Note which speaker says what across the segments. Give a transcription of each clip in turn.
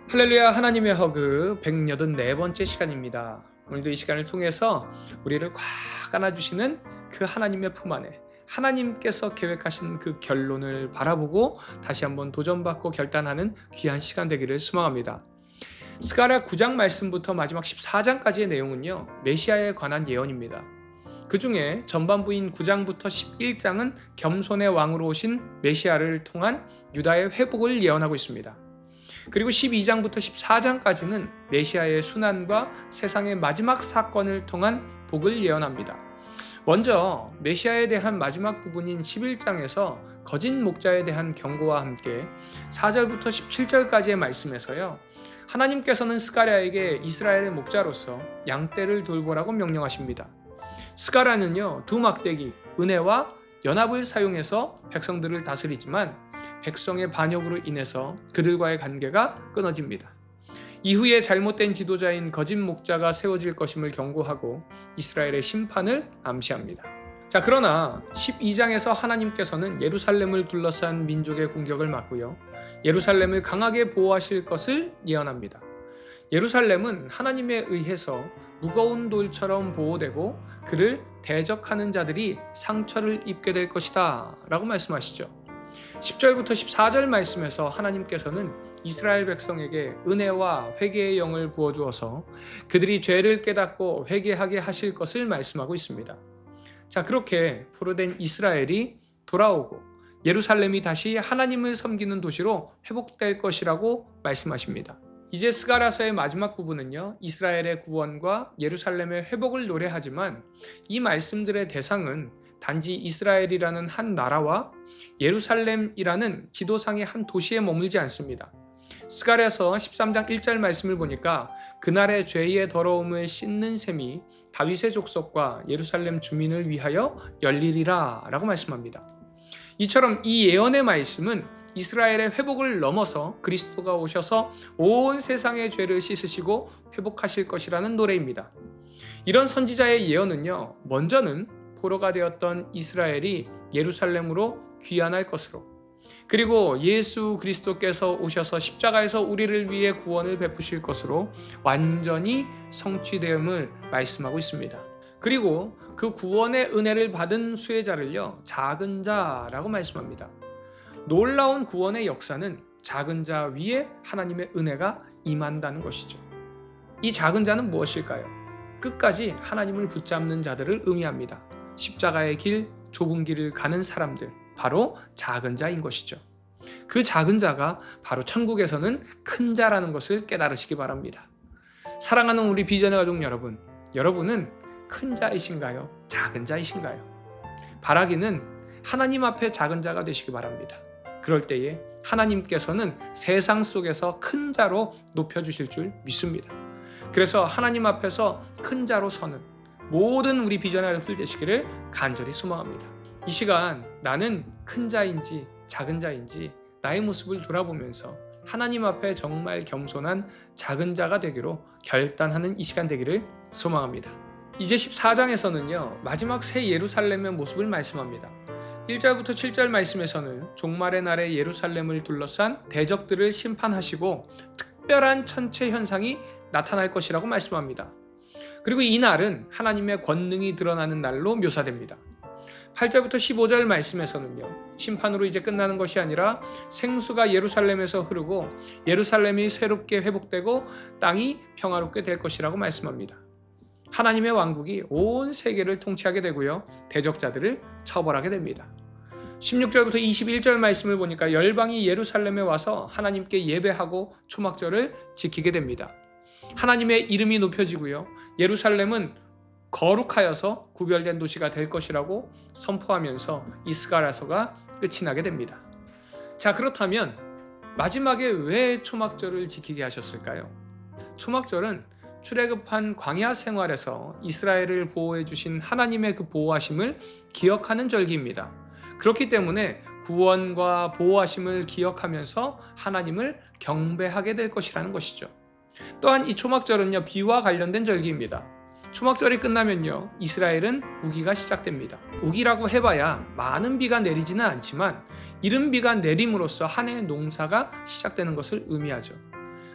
Speaker 1: 할렐루야. 하나님의 허그 184번째 시간입니다. 오늘도 이 시간을 통해서 우리를 꽉 안아주시는 그 하나님의 품 안에 하나님께서 계획하신 그 결론을 바라보고 다시 한번 도전받고 결단하는 귀한 시간 되기를 소망합니다. 스가랴 9장 말씀부터 마지막 14장까지의 내용은요, 메시아에 관한 예언입니다. 그 중에 전반부인 9장부터 11장은 겸손의 왕으로 오신 메시아를 통한 유다의 회복을 예언하고 있습니다. 그리고 12장부터 14장까지는 메시아의 순환과 세상의 마지막 사건을 통한 복을 예언합니다. 먼저 메시아에 대한 마지막 부분인 11장에서 거짓 목자에 대한 경고와 함께 4절부터 17절까지의 말씀에서요, 하나님께서는 스가랴에게 이스라엘의 목자로서 양떼를 돌보라고 명령하십니다. 스가랴는요, 두 막대기, 은혜와 연합을 사용해서 백성들을 다스리지만 백성의 반역으로 인해서 그들과의 관계가 끊어집니다. 이후에 잘못된 지도자인 거짓 목자가 세워질 것임을 경고하고 이스라엘의 심판을 암시합니다. 그러나 12장에서 하나님께서는 예루살렘을 둘러싼 민족의 공격을 막고요, 예루살렘을 강하게 보호하실 것을 예언합니다. 예루살렘은 하나님에 의해서 무거운 돌처럼 보호되고 그를 대적하는 자들이 상처를 입게 될 것이다 라고 말씀하시죠. 10절부터 14절 말씀에서 하나님께서는 이스라엘 백성에게 은혜와 회개의 영을 부어주어서 그들이 죄를 깨닫고 회개하게 하실 것을 말씀하고 있습니다. 그렇게 포로된 이스라엘이 돌아오고 예루살렘이 다시 하나님을 섬기는 도시로 회복될 것이라고 말씀하십니다. 이제 스가랴서의 마지막 부분은요, 이스라엘의 구원과 예루살렘의 회복을 노래하지만 이 말씀들의 대상은 단지 이스라엘이라는 한 나라와 예루살렘이라는 지도상의 한 도시에 머물지 않습니다. 스가랴서 13장 1절 말씀을 보니까 그날의 죄의 더러움을 씻는 셈이 다윗의 족속과 예루살렘 주민을 위하여 열리리라 라고 말씀합니다. 이처럼 이 예언의 말씀은 이스라엘의 회복을 넘어서 그리스도가 오셔서 온 세상의 죄를 씻으시고 회복하실 것이라는 노래입니다. 이런 선지자의 예언은요, 먼저는 포로가 되었던 이스라엘이 예루살렘으로 귀환할 것으로, 그리고 예수 그리스도께서 오셔서 십자가에서 우리를 위해 구원을 베푸실 것으로 완전히 성취됨을 말씀하고 있습니다. 그리고 그 구원의 은혜를 받은 수혜자를요, 작은 자라고 말씀합니다. 놀라운 구원의 역사는 작은 자 위에 하나님의 은혜가 임한다는 것이죠. 이 작은 자는 무엇일까요? 끝까지 하나님을 붙잡는 자들을 의미합니다. 십자가의 길, 좁은 길을 가는 사람들, 바로 작은 자인 것이죠. 그 작은 자가 바로 천국에서는 큰 자라는 것을 깨달으시기 바랍니다. 사랑하는 우리 비전의 가족 여러분, 여러분은 큰 자이신가요? 작은 자이신가요? 바라기는 하나님 앞에 작은 자가 되시기 바랍니다. 그럴 때에 하나님께서는 세상 속에서 큰 자로 높여주실 줄 믿습니다. 그래서 하나님 앞에서 큰 자로 서는 모든 우리 비전의 가족들 되시기를 간절히 소망합니다. 이 시간 나는 큰 자인지 작은 자인지 나의 모습을 돌아보면서 하나님 앞에 정말 겸손한 작은 자가 되기로 결단하는 이 시간 되기를 소망합니다. 이제 14장에서는요, 마지막 새 예루살렘의 모습을 말씀합니다. 1절부터 7절 말씀에서는 종말의 날에 예루살렘을 둘러싼 대적들을 심판하시고 특별한 천체 현상이 나타날 것이라고 말씀합니다. 그리고 이 날은 하나님의 권능이 드러나는 날로 묘사됩니다. 8절부터 15절 말씀에서는요, 심판으로 이제 끝나는 것이 아니라 생수가 예루살렘에서 흐르고 예루살렘이 새롭게 회복되고 땅이 평화롭게 될 것이라고 말씀합니다. 하나님의 왕국이 온 세계를 통치하게 되고요, 대적자들을 처벌하게 됩니다. 16절부터 21절 말씀을 보니까 열방이 예루살렘에 와서 하나님께 예배하고 초막절을 지키게 됩니다. 하나님의 이름이 높여지고요, 예루살렘은 거룩하여서 구별된 도시가 될 것이라고 선포하면서 이 스가랴서가 끝이 나게 됩니다. 그렇다면 마지막에 왜 초막절을 지키게 하셨을까요? 초막절은 출애굽한 광야 생활에서 이스라엘을 보호해 주신 하나님의 그 보호하심을 기억하는 절기입니다. 그렇기 때문에 구원과 보호하심을 기억하면서 하나님을 경배하게 될 것이라는 것이죠. 또한 이 초막절은요, 비와 관련된 절기입니다. 초막절이 끝나면요, 이스라엘은 우기가 시작됩니다. 우기라고 해봐야 많은 비가 내리지는 않지만 이른 비가 내림으로써 한 해의 농사가 시작되는 것을 의미하죠.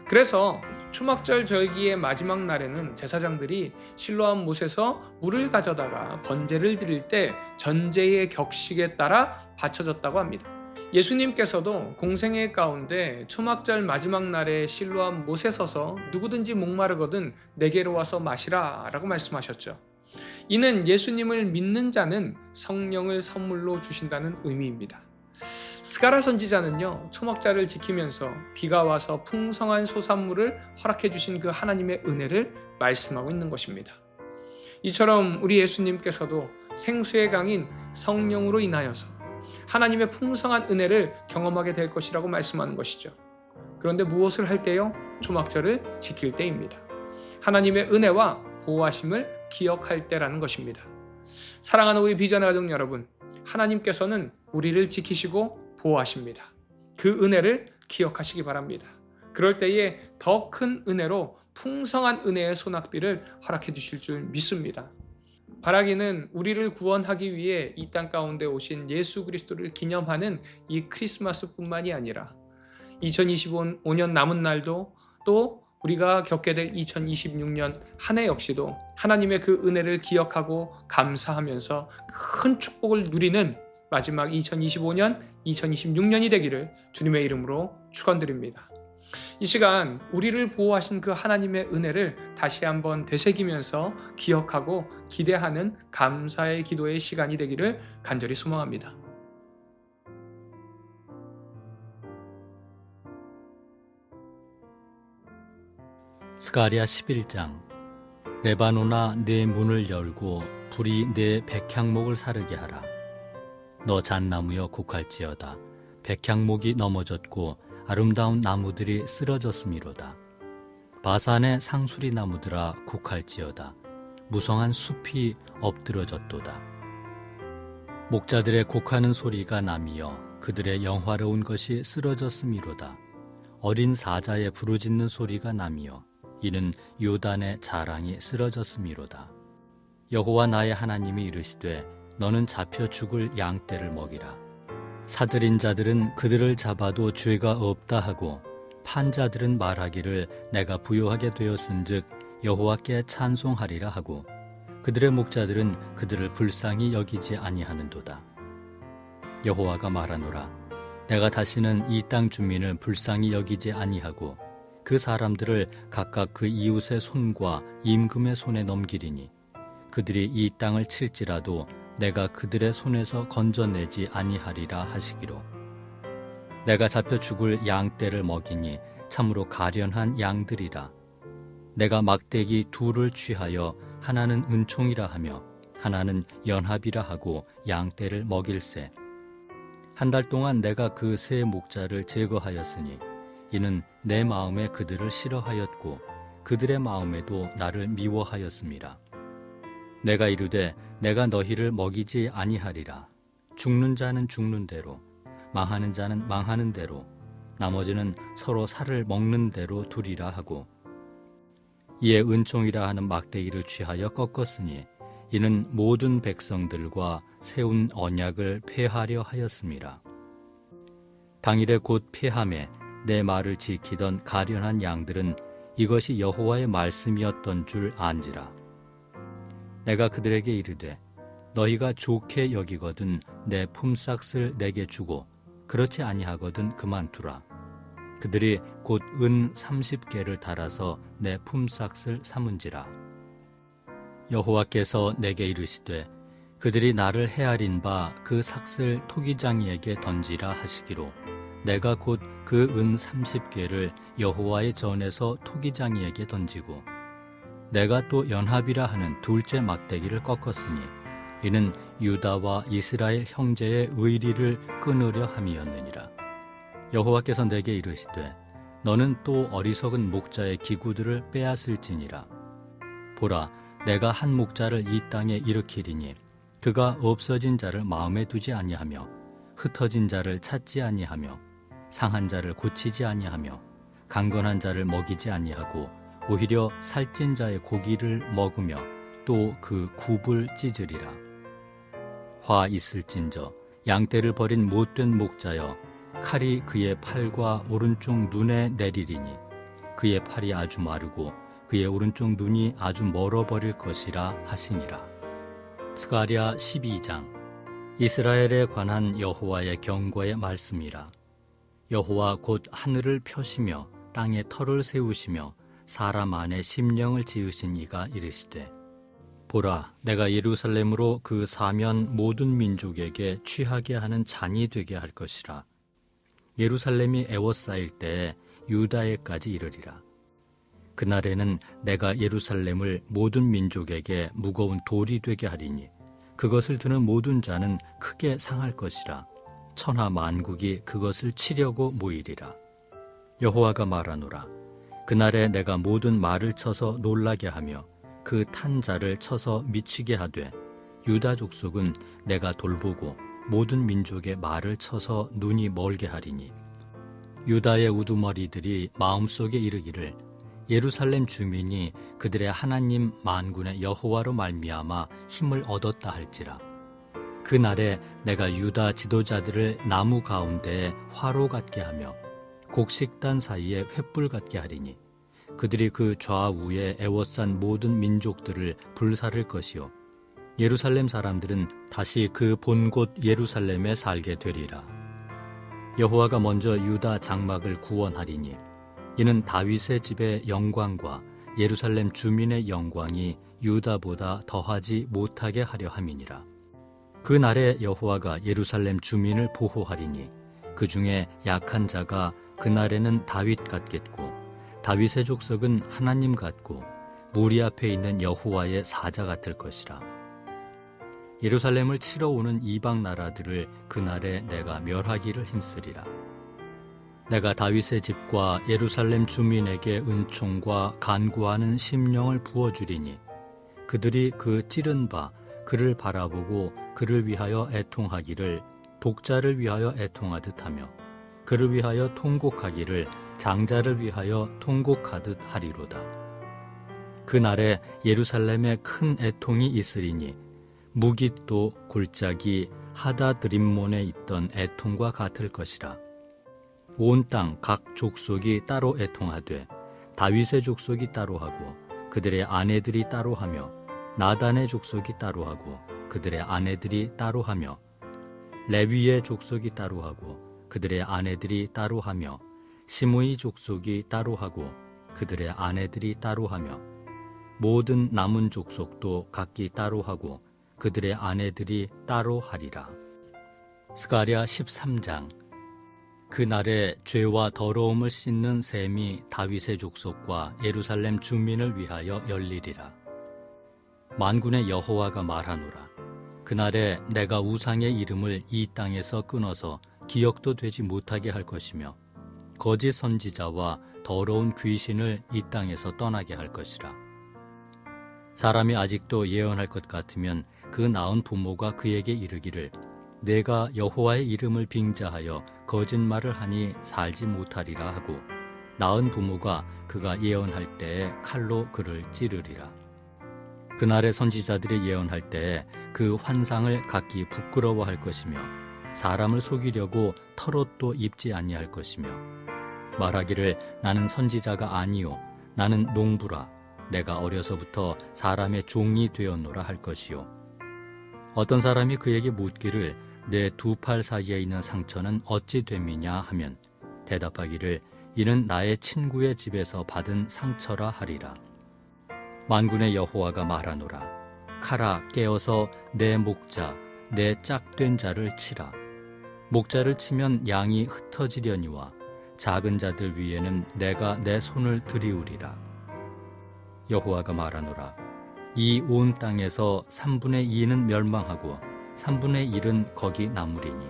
Speaker 1: 그래서 초막절 절기의 마지막 날에는 제사장들이 실로암 못에서 물을 가져다가 번제를 드릴 때 전제의 격식에 따라 바쳐졌다고 합니다. 예수님께서도 공생애 가운데 초막절 마지막 날에 실로암 못에 서서 누구든지 목마르거든 내게로 와서 마시라 라고 말씀하셨죠. 이는 예수님을 믿는 자는 성령을 선물로 주신다는 의미입니다. 스가랴 선지자는요, 초막절을 지키면서 비가 와서 풍성한 소산물을 허락해 주신 그 하나님의 은혜를 말씀하고 있는 것입니다. 이처럼 우리 예수님께서도 생수의 강인 성령으로 인하여서 하나님의 풍성한 은혜를 경험하게 될 것이라고 말씀하는 것이죠. 그런데 무엇을 할 때요? 초막절을 지킬 때입니다. 하나님의 은혜와 보호하심을 기억할 때라는 것입니다. 사랑하는 우리 비전의 가족 여러분, 하나님께서는 우리를 지키시고 보호하십니다. 그 은혜를 기억하시기 바랍니다. 그럴 때에 더 큰 은혜로 풍성한 은혜의 소낙비를 허락해 주실 줄 믿습니다. 바라기는 우리를 구원하기 위해 이 땅 가운데 오신 예수 그리스도를 기념하는 이 크리스마스뿐만이 아니라 2025년 남은 날도 또 우리가 겪게 될 2026년 한 해 역시도 하나님의 그 은혜를 기억하고 감사하면서 큰 축복을 누리는 마지막 2025년, 2026년이 되기를 주님의 이름으로 축원드립니다. 이 시간 우리를 보호하신 그 하나님의 은혜를 다시 한번 되새기면서 기억하고 기대하는 감사의 기도의 시간이 되기를 간절히 소망합니다.
Speaker 2: 스가랴 11장. 레바논아, 내 문을 열고 불이 내 백향목을 사르게 하라. 너 잣나무여 곡할지어다. 백향목이 넘어졌고 아름다운 나무들이 쓰러졌음이로다. 바산의 상수리 나무들아 곡할지어다. 무성한 숲이 엎드러졌도다. 목자들의 곡하는 소리가 나미여 그들의 영화로운 것이 쓰러졌음이로다. 어린 사자의 부르짖는 소리가 나미여 이는 요단의 자랑이 쓰러졌음이로다. 여호와 나의 하나님이 이르시되 너는 잡혀 죽을 양떼를 먹이라. 사들인 자들은 그들을 잡아도 죄가 없다 하고 판자들은 말하기를 내가 부요하게 되었은즉 여호와께 찬송하리라 하고 그들의 목자들은 그들을 불쌍히 여기지 아니하는도다. 여호와가 말하노라. 내가 다시는 이 땅 주민을 불쌍히 여기지 아니하고 그 사람들을 각각 그 이웃의 손과 임금의 손에 넘기리니 그들이 이 땅을 칠지라도 내가 그들의 손에서 건져내지 아니하리라 하시기로. 내가 잡혀 죽을 양떼를 먹이니 참으로 가련한 양들이라. 내가 막대기 둘을 취하여 하나는 은총이라 하며 하나는 연합이라 하고 양떼를 먹일세. 한 달 동안 내가 그 세 목자를 제거하였으니 이는 내 마음에 그들을 싫어하였고 그들의 마음에도 나를 미워하였음이라. 내가 이르되 내가 너희를 먹이지 아니하리라. 죽는 자는 죽는 대로, 망하는 자는 망하는 대로, 나머지는 서로 살을 먹는 대로 두리라 하고 이에 은총이라 하는 막대기를 취하여 꺾었으니 이는 모든 백성들과 세운 언약을 폐하려 하였음이라. 당일에 곧 폐함에 내 말을 지키던 가련한 양들은 이것이 여호와의 말씀이었던 줄 안지라. 내가 그들에게 이르되 너희가 좋게 여기거든 내 품삯을 내게 주고 그렇지 아니하거든 그만두라. 그들이 곧 은 30개를 달아서 내 품삯을 삼은지라. 여호와께서 내게 이르시되 그들이 나를 헤아린 바 그 삭을 토기장이에게 던지라 하시기로 내가 곧 그 은 30개를 여호와의 전에서 토기장이에게 던지고 내가 또 연합이라 하는 둘째 막대기를 꺾었으니 이는 유다와 이스라엘 형제의 의리를 끊으려 함이었느니라. 여호와께서 내게 이르시되 너는 또 어리석은 목자의 기구들을 빼앗을지니라. 보라, 내가 한 목자를 이 땅에 일으키리니 그가 없어진 자를 마음에 두지 아니하며 흩어진 자를 찾지 아니하며 상한 자를 고치지 아니하며 강건한 자를 먹이지 아니하고 오히려 살찐 자의 고기를 먹으며 또 그 굽을 찢으리라. 화 있을진저 양떼를 버린 못된 목자여 칼이 그의 팔과 오른쪽 눈에 내리리니 그의 팔이 아주 마르고 그의 오른쪽 눈이 아주 멀어버릴 것이라 하시니라. 스가랴 12장. 이스라엘에 관한 여호와의 경고의 말씀이라. 여호와 곧 하늘을 펴시며 땅에 터를 세우시며 사람 안에 심령을 지으신 이가 이르시되, 보라, 내가 예루살렘으로 그 사면 모든 민족에게 취하게 하는 잔이 되게 할 것이라. 예루살렘이 애워싸일 때에 유다에까지 이르리라. 그날에는 내가 예루살렘을 모든 민족에게 무거운 돌이 되게 하리니 그것을 드는 모든 자는 크게 상할 것이라. 천하 만국이 그것을 치려고 모이리라. 여호와가 말하노라. 그날에 내가 모든 말을 쳐서 놀라게 하며 그 탄 자를 쳐서 미치게 하되, 유다 족속은 내가 돌보고 모든 민족의 말을 쳐서 눈이 멀게 하리니, 유다의 우두머리들이 마음속에 이르기를 예루살렘 주민이 그들의 하나님 만군의 여호와로 말미암아 힘을 얻었다 할지라. 그날에 내가 유다 지도자들을 나무 가운데에 화로 같게 하며 곡식단 사이에 횃불 같게 하리니 그들이 그 좌우에 애워싼 모든 민족들을 불사를 것이요 예루살렘 사람들은 다시 그 본 곳 예루살렘에 살게 되리라. 여호와가 먼저 유다 장막을 구원하리니 이는 다윗의 집의 영광과 예루살렘 주민의 영광이 유다보다 더하지 못하게 하려 함이니라. 그 날에 여호와가 예루살렘 주민을 보호하리니 그 중에 약한 자가 그 날에는 다윗 같겠고 다윗의 족속은 하나님 같고 무리 앞에 있는 여호와의 사자 같을 것이라. 예루살렘을 치러 오는 이방 나라들을 그날에 내가 멸하기를 힘쓰리라. 내가 다윗의 집과 예루살렘 주민에게 은총과 간구하는 심령을 부어주리니 그들이 그 찌른 바 그를 바라보고 그를 위하여 애통하기를 독자를 위하여 애통하듯 하며 그를 위하여 통곡하기를 장자를 위하여 통곡하듯 하리로다. 그날에 예루살렘에 큰 애통이 있으리니 무깃도 골짜기 하다드림몬에 있던 애통과 같을 것이라. 온 땅 각 족속이 따로 애통하되 다윗의 족속이 따로 하고 그들의 아내들이 따로 하며 나단의 족속이 따로 하고 그들의 아내들이 따로 하며 레위의 족속이 따로 하고 그들의 아내들이 따로 하며 시므이 족속이 따로 하고 그들의 아내들이 따로 하며 모든 남은 족속도 각기 따로 하고 그들의 아내들이 따로 하리라. 스가랴 13장. 그날에 죄와 더러움을 씻는 셈이 다윗의 족속과 예루살렘 주민을 위하여 열리리라. 만군의 여호와가 말하노라. 그날에 내가 우상의 이름을 이 땅에서 끊어서 기억도 되지 못하게 할 것이며 거짓 선지자와 더러운 귀신을 이 땅에서 떠나게 할 것이라. 사람이 아직도 예언할 것 같으면 그 낳은 부모가 그에게 이르기를 내가 여호와의 이름을 빙자하여 거짓말을 하니 살지 못하리라 하고 낳은 부모가 그가 예언할 때에 칼로 그를 찌르리라. 그날의 선지자들이 예언할 때에 그 환상을 각기 부끄러워할 것이며 사람을 속이려고 털옷도 입지 아니할 것이며 말하기를 나는 선지자가 아니요 나는 농부라 내가 어려서부터 사람의 종이 되었노라 할 것이요. 어떤 사람이 그에게 묻기를 내 두 팔 사이에 있는 상처는 어찌 됨이냐 하면 대답하기를 이는 나의 친구의 집에서 받은 상처라 하리라. 만군의 여호와가 말하노라. 칼아 깨어서 내 목자 내 짝된 자를 치라. 목자를 치면 양이 흩어지려니와 작은 자들 위에는 내가 내 손을 들이우리라. 여호와가 말하노라. 이 온 땅에서 3분의 2는 멸망하고 3분의 1은 거기 남으리니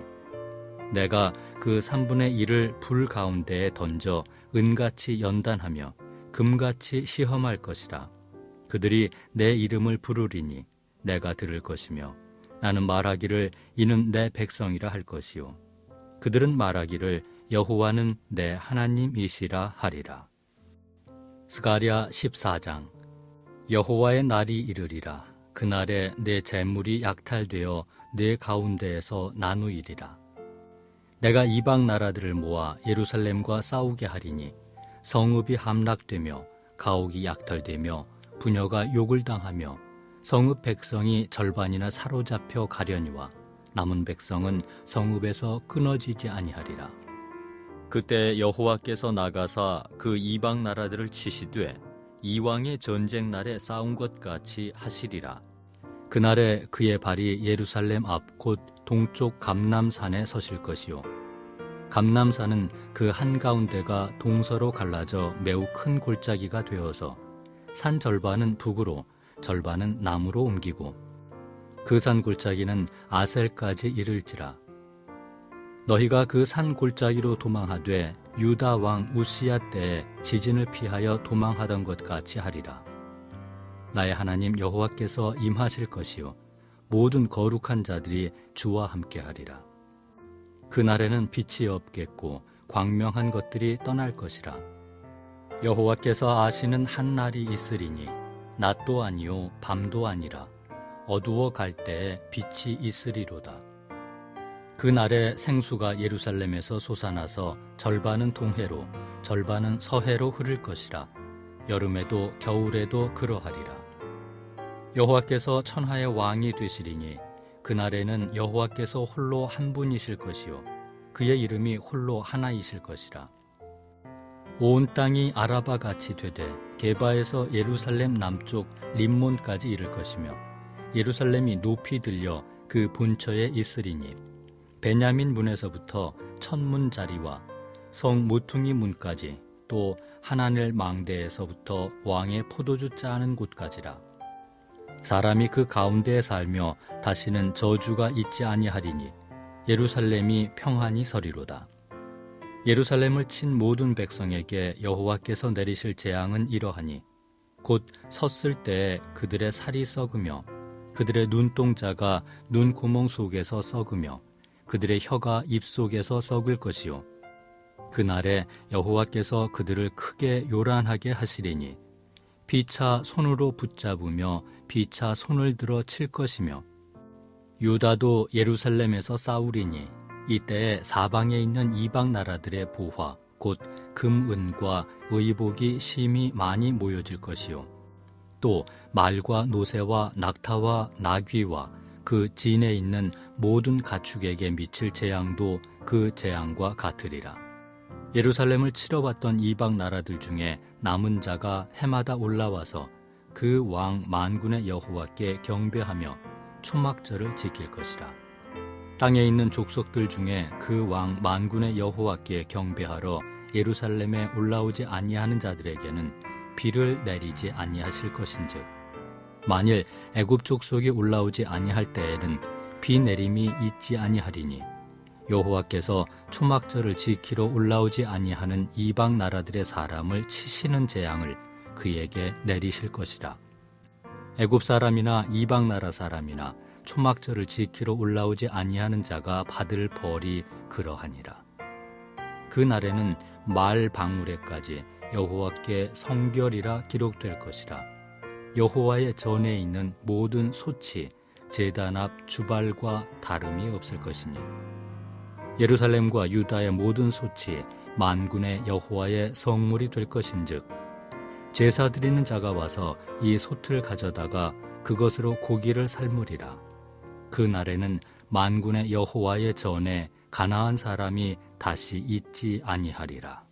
Speaker 2: 내가 그 3분의 1을 불 가운데에 던져 은같이 연단하며 금같이 시험할 것이라. 그들이 내 이름을 부르리니 내가 들을 것이며 나는 말하기를 이는 내 백성이라 할 것이요 그들은 말하기를 여호와는 내 하나님이시라 하리라. 스가랴 14장. 여호와의 날이 이르리라. 그날에 내 재물이 약탈되어 내 가운데에서 나누이리라. 내가 이방 나라들을 모아 예루살렘과 싸우게 하리니 성읍이 함락되며 가옥이 약탈되며 부녀가 욕을 당하며 성읍 백성이 절반이나 사로잡혀 가려니와 남은 백성은 성읍에서 끊어지지 아니하리라. 그때 여호와께서 나가사 그 이방 나라들을 치시되 이왕의 전쟁 날에 싸운 것 같이 하시리라. 그날에 그의 발이 예루살렘 앞 곧 동쪽 감람산에 서실 것이요 감람산은 그 한가운데가 동서로 갈라져 매우 큰 골짜기가 되어서 산 절반은 북으로 절반은 남으로 옮기고 그 산 골짜기는 아셀까지 이를지라. 너희가 그 산 골짜기로 도망하되 유다 왕 우시야 때에 지진을 피하여 도망하던 것 같이 하리라. 나의 하나님 여호와께서 임하실 것이요 모든 거룩한 자들이 주와 함께하리라. 그날에는 빛이 없겠고 광명한 것들이 떠날 것이라. 여호와께서 아시는 한 날이 있으리니 낮도 아니요 밤도 아니라 어두워 갈 때에 빛이 있으리로다. 그 날에 생수가 예루살렘에서 솟아나서 절반은 동해로 절반은 서해로 흐를 것이라. 여름에도 겨울에도 그러하리라. 여호와께서 천하의 왕이 되시리니 그날에는 여호와께서 홀로 한 분이실 것이요 그의 이름이 홀로 하나이실 것이라. 온 땅이 아라바 같이 되되 게바에서 예루살렘 남쪽 림몬까지 이를 것이며 예루살렘이 높이 들려 그 본처에 있으리니 베냐민 문에서부터 천문 자리와 성 모퉁이 문까지 또 하나넬 망대에서부터 왕의 포도주 짜는 곳까지라. 사람이 그 가운데에 살며 다시는 저주가 있지 아니하리니 예루살렘이 평안히 서리로다. 예루살렘을 친 모든 백성에게 여호와께서 내리실 재앙은 이러하니 곧 섰을 때에 그들의 살이 썩으며 그들의 눈동자가 눈구멍 속에서 썩으며 그들의 혀가 입속에서 썩을 것이요 그날에 여호와께서 그들을 크게 요란하게 하시리니 피차 손으로 붙잡으며 피차 손을 들어 칠 것이며 유다도 예루살렘에서 싸우리니 이때에 사방에 있는 이방 나라들의 보화 곧 금은과 의복이 심히 많이 모여질 것이요 또 말과 노새와 낙타와 나귀와 그 진에 있는 모든 가축에게 미칠 재앙도 그 재앙과 같으리라. 예루살렘을 치러 왔던 이방 나라들 중에 남은 자가 해마다 올라와서 그 왕 만군의 여호와께 경배하며 초막절을 지킬 것이라. 땅에 있는 족속들 중에 그 왕 만군의 여호와께 경배하러 예루살렘에 올라오지 아니하는 자들에게는 비를 내리지 아니하실 것인즉 만일 애굽 족속이 올라오지 아니할 때에는 비 내림이 있지 아니하리니 여호와께서 초막절을 지키러 올라오지 아니하는 이방 나라들의 사람을 치시는 재앙을 그에게 내리실 것이라. 애굽 사람이나 이방 나라 사람이나 초막절을 지키러 올라오지 아니하는 자가 받을 벌이 그러하니라. 그 날에는 말 방울에까지 여호와께 성결이라 기록될 것이라. 여호와의 전에 있는 모든 소치 제단 앞 주발과 다름이 없을 것이니 예루살렘과 유다의 모든 소치 만군의 여호와의 성물이 될 것인즉 제사 드리는 자가 와서 이 솥을 가져다가 그것으로 고기를 삶으리라. 그 날에는 만군의 여호와의 전에 가나안 사람이 다시 있지 아니하리라.